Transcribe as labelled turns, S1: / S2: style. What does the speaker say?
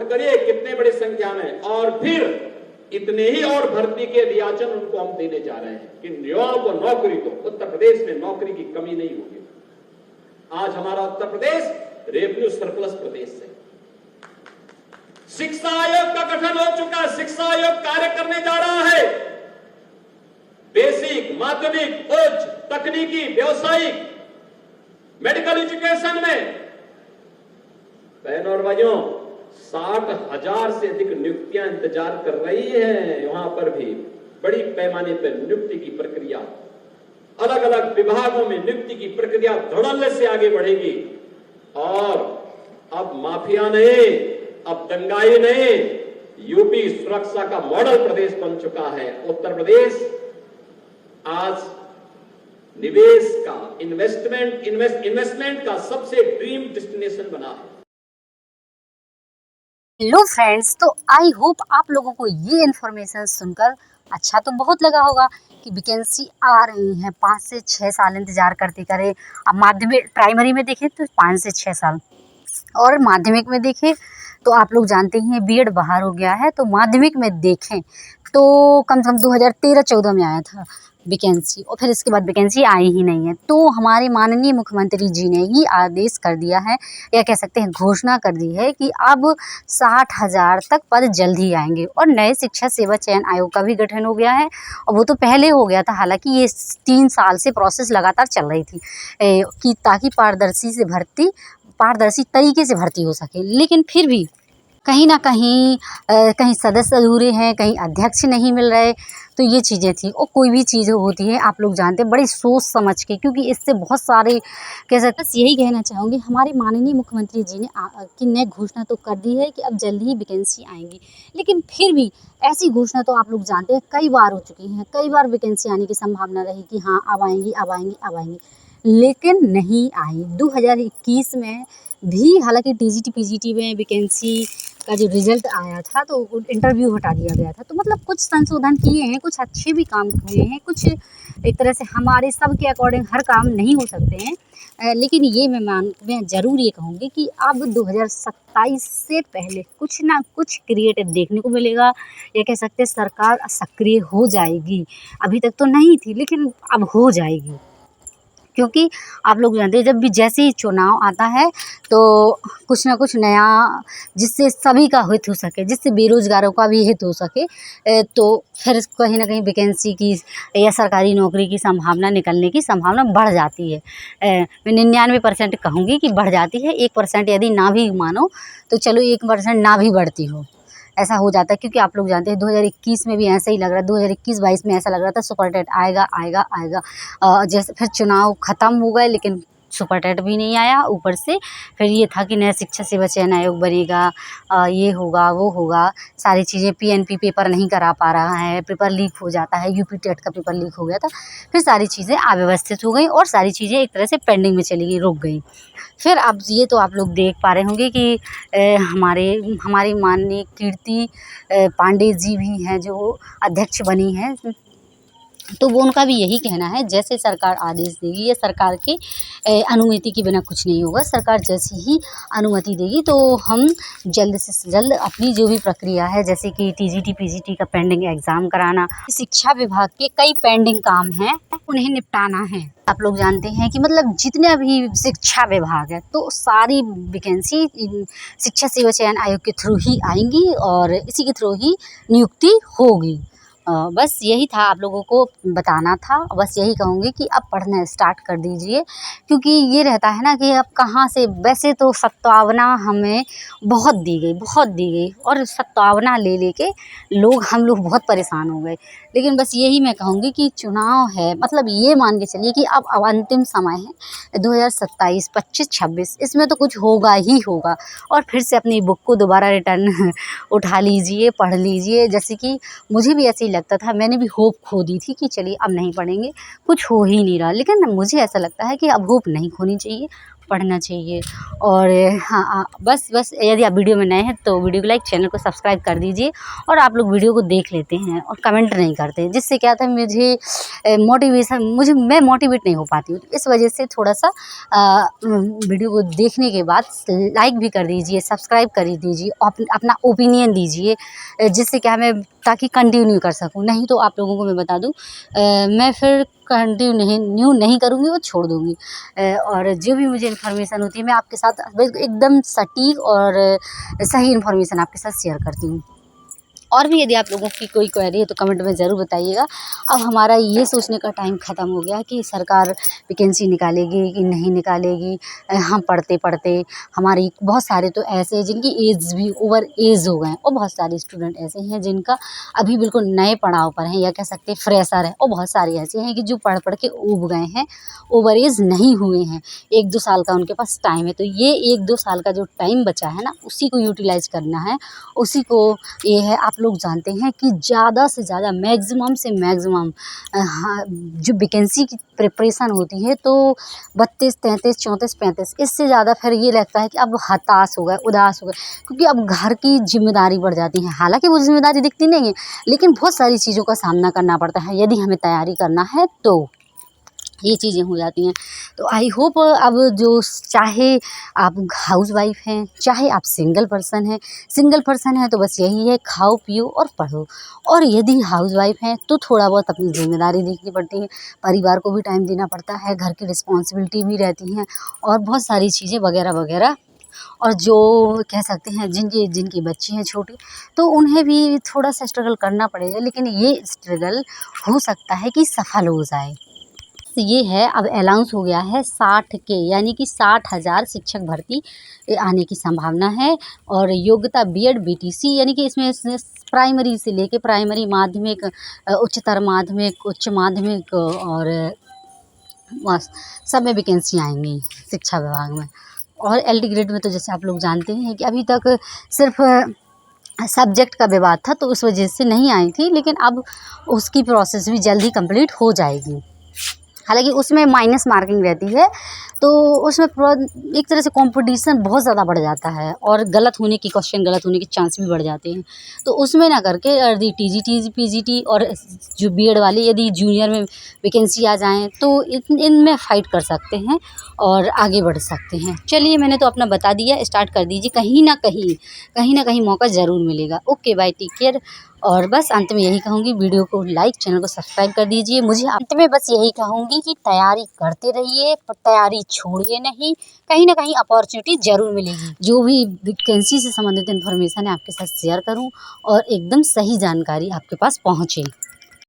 S1: करिए कितने बड़ी संख्या में, और फिर इतने ही और भर्ती के दियाचन उनको हम देने जा रहे हैं कि युवाओं को नौकरी दो। उत्तर प्रदेश में नौकरी की कमी नहीं होगी। आज हमारा उत्तर प्रदेश रेवेन्यू सरप्लस प्रदेश है। शिक्षा आयोग का गठन हो चुका है। शिक्षा आयोग कार्य करने जा रहा है। बेसिक, माध्यमिक, उच्च, तकनीकी, व्यावसायिक, मेडिकल एजुकेशन में बहनों और भाइयों 60,000 से अधिक नियुक्तियां इंतजार कर रही हैं। वहां पर भी बड़ी पैमाने पर नियुक्ति की प्रक्रिया, अलग अलग विभागों में नियुक्ति की प्रक्रिया धड़ल्ले से आगे बढ़ेगी। और अब माफिया नहीं, अब दंगाई नहीं, यूपी सुरक्षा का मॉडल प्रदेश बन चुका है। उत्तर प्रदेश आज निवेश का, इन्वेस्टमेंट का सबसे ड्रीम डेस्टिनेशन बना है।
S2: हेलो फ्रेंड्स, तो आई होप आप लोगों को ये इन्फॉर्मेशन सुनकर अच्छा तो बहुत लगा होगा कि वैकेंसी आ रही है। 5 से 6 साल इंतजार करते करें। अब माध्यमिक प्राइमरी में देखें तो 5 से 6 साल, और माध्यमिक में देखें तो आप लोग जानते ही हैं बीएड बाहर हो गया है। तो माध्यमिक में देखें तो कम से कम 2013-14 में आया था वैकेंसी, और फिर इसके बाद वैकेंसी आई ही नहीं है। तो हमारे माननीय मुख्यमंत्री जी ने ही आदेश कर दिया है, या कह सकते हैं घोषणा कर दी है कि अब 60,000 तक पद जल्द ही आएंगे। और नए शिक्षा सेवा चयन आयोग का भी गठन हो गया है, और वो तो पहले हो गया था। हालांकि ये 3 साल से प्रोसेस लगातार चल रही थी कि ताकि पारदर्शी तरीके से भर्ती हो सके। लेकिन फिर भी कहीं ना कहीं कहीं सदस्य अधूरे हैं, कहीं अध्यक्ष नहीं मिल रहे। तो ये चीज़ें थी। और कोई भी चीज़ होती है आप लोग जानते हैं बड़ी सोच समझ के, क्योंकि इससे बहुत सारे कह सकते हैं। यही कहना चाहूँगी, हमारे माननीय मुख्यमंत्री जी ने घोषणा तो कर दी है कि अब जल्दी ही वैकेंसी आएंगी, लेकिन फिर भी ऐसी घोषणा तो आप लोग जानते हैं कई बार हो चुकी हैं। कई बार वैकेंसी आने की संभावना रही कि हाँ अब आएंगी, अब आएंगी, अब आएंगी, लेकिन नहीं आई। 2021 में भी हालांकि टीजीटी पीजीटी में वैकेंसी का जो रिजल्ट आया था तो इंटरव्यू हटा दिया गया था। तो मतलब कुछ संशोधन किए हैं, कुछ अच्छे भी काम किए हैं, कुछ एक तरह से हमारे सब के अकॉर्डिंग हर काम नहीं हो सकते हैं। लेकिन ये मैं ज़रूर ये कहूँगी कि अब 2027 से पहले कुछ ना कुछ क्रिएटिव देखने को मिलेगा। ये कह सकते हैं सरकार सक्रिय हो जाएगी। अभी तक तो नहीं थी, लेकिन अब हो जाएगी, क्योंकि आप लोग जानते हैं जब भी जैसे ही चुनाव आता है तो कुछ ना कुछ नया, जिससे सभी का हित हो सके, जिससे बेरोजगारों का भी हित हो सके, तो फिर कहीं ना कहीं वैकेंसी की या सरकारी नौकरी की संभावना निकलने की संभावना बढ़ जाती है। मैं 99% कहूँगी कि बढ़ जाती है। 1% यदि ना भी मानो तो चलो 1% ना भी बढ़ती हो, ऐसा हो जाता है। क्योंकि आप लोग जानते हैं 2021 में भी ऐसा ही लग रहा है। 2021-22 में ऐसा लग रहा था सुपर टेट आएगा आएगा आएगा। जैसे फिर चुनाव ख़त्म हो गए, लेकिन सुपर टेट भी नहीं आया। ऊपर से फिर ये था कि नया शिक्षा सेवा चयन आयोग बनेगा, ये होगा वो होगा, सारी चीज़ें। पीएनपी पेपर नहीं करा पा रहा है, पेपर लीक हो जाता है। यूपी टेट का पेपर लीक हो गया था। फिर सारी चीज़ें अव्यवस्थित हो गई और सारी चीज़ें एक तरह से पेंडिंग में चली गई, रुक गई। फिर अब ये तो आप लोग देख पा रहे होंगे कि हमारी माननीय कीर्ति पांडे जी भी हैं जो अध्यक्ष बनी हैं। तो वो उनका भी यही कहना है, जैसे सरकार आदेश देगी या सरकार के अनुमति के बिना कुछ नहीं होगा। सरकार जैसी ही अनुमति देगी तो हम जल्द से जल्द अपनी जो भी प्रक्रिया है, जैसे कि टीजीटी पीजीटी का पेंडिंग एग्ज़ाम कराना, शिक्षा विभाग के कई पेंडिंग काम हैं, उन्हें निपटाना है। आप लोग जानते हैं कि मतलब जितने भी शिक्षा विभाग है तो सारी वैकेंसी शिक्षा सेवा चयन आयोग के थ्रू ही आएंगी और इसी के थ्रू ही नियुक्ति होगी। बस यही था, आप लोगों को बताना था। बस यही कहूँगी कि अब पढ़ना स्टार्ट कर दीजिए, क्योंकि ये रहता है ना कि अब कहाँ से, वैसे तो सत्तावना हमें बहुत दी गई और सत्तावना ले लेके हम लोग बहुत परेशान हो गए। लेकिन बस यही मैं कहूँगी कि चुनाव है, मतलब ये मान के चलिए कि अब अंतिम समय है 2027, 25, 26, इसमें तो कुछ होगा ही होगा। और फिर से अपनी बुक को दोबारा रिटर्न उठा लीजिए, पढ़ लीजिए। जैसे कि मुझे भी ऐसे ही लगता था, मैंने भी होप खो दी थी कि चलिए अब नहीं पढ़ेंगे, कुछ हो ही नहीं रहा। लेकिन मुझे ऐसा लगता है कि अब होप नहीं खोनी चाहिए, पढ़ना चाहिए। और हाँ बस यदि आप वीडियो में नए हैं तो वीडियो को लाइक, चैनल को सब्सक्राइब कर दीजिए। और आप लोग वीडियो को देख लेते हैं और कमेंट नहीं करते, जिससे क्या था मैं मोटिवेट नहीं हो पाती हूँ। इस वजह से थोड़ा सा वीडियो को देखने के बाद लाइक भी कर दीजिए, सब्सक्राइब कर दीजिए, अपना ओपिनियन दीजिए, जिससे क्या मैं ताकि कंटिन्यू कर सकूं। नहीं तो आप लोगों को मैं बता दूं मैं फिर कंटिन्यू नहीं करूंगी और छोड़ दूंगी। और जो भी मुझे इन्फॉर्मेशन होती है मैं आपके साथ एकदम सटीक और सही इन्फॉर्मेशन आपके साथ शेयर करती हूँ। और भी यदि आप लोगों की कोई क्वेरी है तो कमेंट में ज़रूर बताइएगा। अब हमारा ये सोचने का टाइम ख़त्म हो गया कि सरकार वैकेंसी निकालेगी कि नहीं निकालेगी। हम पढ़ते पढ़ते हमारी बहुत सारे तो ऐसे हैं जिनकी एज भी ओवर एज हो गए हैं, और बहुत सारे स्टूडेंट ऐसे हैं जिनका अभी बिल्कुल नए पड़ाव पर हैं, या कह सकते हैं फ्रेशर है। और बहुत सारे ऐसे हैं कि जो पढ़ पढ़ के ऊब गए हैं, ओवर एज नहीं हुए हैं, 1-2 साल का उनके पास टाइम है। तो ये 1-2 साल का जो टाइम बचा है ना, उसी को यूटिलाइज़ करना है, उसी को ये है। आप लोग जानते हैं कि ज़्यादा से ज़्यादा मैक्सिमम से मैक्सिमम हाँ, जो वैकेंसी की प्रिपरेशन होती है तो 32, 33, 34, 35, इससे ज़्यादा फिर ये लगता है कि अब हताश हो गए, उदास हो गए, क्योंकि अब घर की जिम्मेदारी बढ़ जाती है। हालांकि वो जिम्मेदारी दिखती नहीं है, लेकिन बहुत सारी चीज़ों का सामना करना पड़ता है यदि हमें तैयारी करना है तो ये चीज़ें हो जाती हैं। तो आई होप अब जो चाहे आप हाउस वाइफ हैं, चाहे आप सिंगल पर्सन हैं तो बस यही है, खाओ पियो और पढ़ो। और यदि हाउस वाइफ हैं तो थोड़ा बहुत अपनी ज़िम्मेदारी देखनी पड़ती है, परिवार को भी टाइम देना पड़ता है, घर की रिस्पॉन्सिबिलिटी भी रहती हैं और बहुत सारी चीज़ें वगैरह वगैरह। और जो कह सकते हैं जिनकी बच्ची हैं छोटी, तो उन्हें भी थोड़ा सा स्ट्रगल करना पड़ेगा, लेकिन ये स्ट्रगल हो सकता है कि सफल हो जाए। ये है, अब अनाउंस हो गया है 60 के, यानी कि 60,000 शिक्षक भर्ती आने की संभावना है। और योग्यता बीएड बीटीसी, यानी कि इसमें प्राइमरी से लेके प्राइमरी, माध्यमिक, उच्चतर माध्यमिक, उच्च माध्यमिक और बस सब में वैकेंसी आएंगी शिक्षा विभाग में। और एलडी ग्रेड में तो जैसे आप लोग जानते हैं कि अभी तक सिर्फ सब्जेक्ट का विवाद था, तो उस वजह से नहीं आई थी, लेकिन अब उसकी प्रोसेस भी जल्दी कंप्लीट हो जाएगी। हालांकि उसमें माइनस मार्किंग रहती है, तो उसमें एक तरह से कंपटीशन बहुत ज़्यादा बढ़ जाता है और क्वेश्चन गलत होने के चांस भी बढ़ जाते हैं। तो उसमें ना करके यदि टीजीटी, पीजीटी और जो बीएड वाली यदि जूनियर में वैकेंसी आ जाएँ तो इनमें फ़ाइट कर सकते हैं और आगे बढ़ सकते हैं। चलिए, मैंने तो अपना बता दिया, स्टार्ट कर दीजिए, कहीं ना कहीं मौका ज़रूर मिलेगा। Okay bye, take care. और बस अंत में यही कहूँगी, वीडियो को लाइक, चैनल को सब्सक्राइब कर दीजिए। मुझे अंत में बस यही कहूँगी कि तैयारी करते रहिए, पर तैयारी छोड़िए नहीं, कहीं ना कहीं अपॉर्चुनिटी ज़रूर मिलेगी। जो भी वैकेंसी से संबंधित इन्फॉर्मेशन है आपके साथ शेयर करूँ और एकदम सही जानकारी आपके पास पहुँचे।